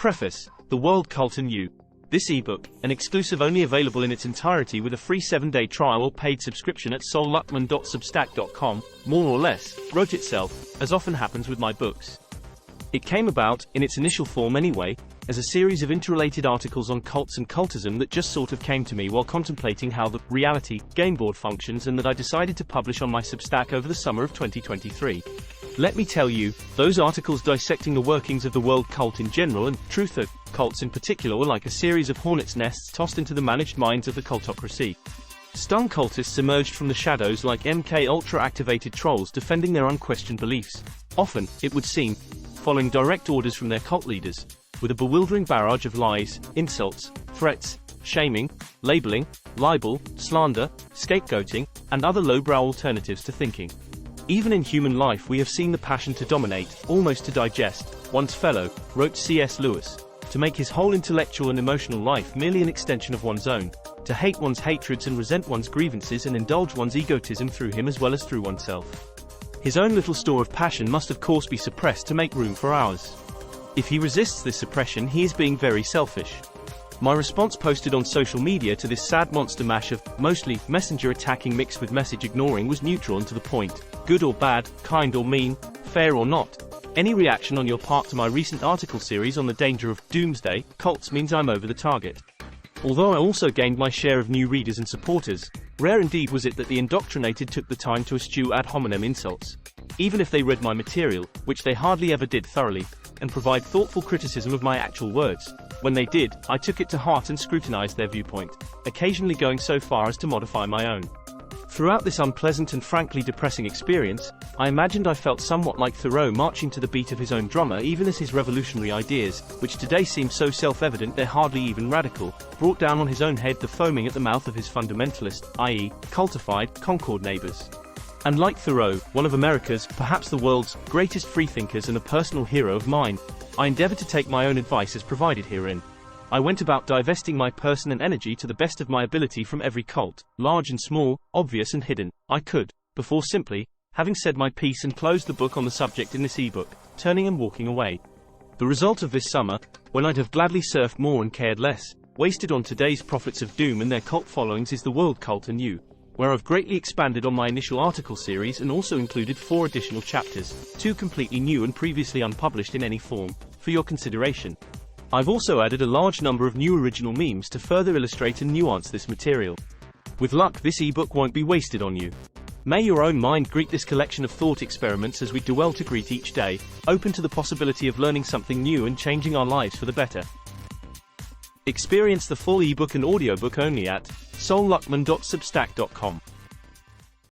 Preface, The World Cult and You. This ebook, an exclusive only available in its entirety with a free 7-day trial or paid subscription at solluckman.substack.com, more or less, wrote itself, as often happens with my books. It came about, in its initial form anyway, as a series of interrelated articles on cults and cultism that just sort of came to me while contemplating how the reality game board functions, and that I decided to publish on my Substack over the summer of 2023. Let me tell you, those articles dissecting the workings of the world cult in general and truther cults in particular were like a series of hornets' nests tossed into the managed minds of the cultocracy. Stung cultists emerged from the shadows like MK Ultra-activated trolls defending their unquestioned beliefs, often, it would seem, following direct orders from their cult leaders, with a bewildering barrage of lies, insults, threats, shaming, labeling, libel, slander, scapegoating, and other lowbrow alternatives to thinking. Even in human life we have seen the passion to dominate, almost to digest, one's fellow, wrote C.S. Lewis, to make his whole intellectual and emotional life merely an extension of one's own, to hate one's hatreds and resent one's grievances and indulge one's egotism through him as well as through oneself. His own little store of passion must of course be suppressed to make room for ours. If he resists this suppression, he is being very selfish. My response posted on social media to this sad monster mash of, mostly, messenger attacking mixed with message ignoring was neutral and to the point, good or bad, kind or mean, fair or not. Any reaction on your part to my recent article series on the danger of doomsday cults means I'm over the target. Although I also gained my share of new readers and supporters, rare indeed was it that the indoctrinated took the time to eschew ad hominem insults, even if they read my material, which they hardly ever did thoroughly, and provide thoughtful criticism of my actual words. When they did, I took it to heart and scrutinized their viewpoint, occasionally going so far as to modify my own. Throughout this unpleasant and frankly depressing experience, I imagined I felt somewhat like Thoreau marching to the beat of his own drummer, even as his revolutionary ideas, which today seem so self-evident they're hardly even radical, brought down on his own head the foaming at the mouth of his fundamentalist, i.e., cultified, Concord neighbors. And like Thoreau, one of America's, perhaps the world's, greatest freethinkers and a personal hero of mine, I endeavored to take my own advice as provided herein. I went about divesting my person and energy to the best of my ability from every cult, large and small, obvious and hidden, I could, before simply, having said my piece and closed the book on the subject in this ebook, turning and walking away. The result of this summer, when I'd have gladly surfed more and cared less, wasted on today's prophets of doom and their cult followings, is The World Cult and You, where I've greatly expanded on my initial article series and also included 4 additional chapters, 2 completely new and previously unpublished in any form, for your consideration. I've also added a large number of new original memes to further illustrate and nuance this material. With luck, this ebook won't be wasted on you. May your own mind greet this collection of thought experiments as we do well to greet each day, open to the possibility of learning something new and changing our lives for the better. Experience the full ebook and audiobook only at solluckman.substack.com.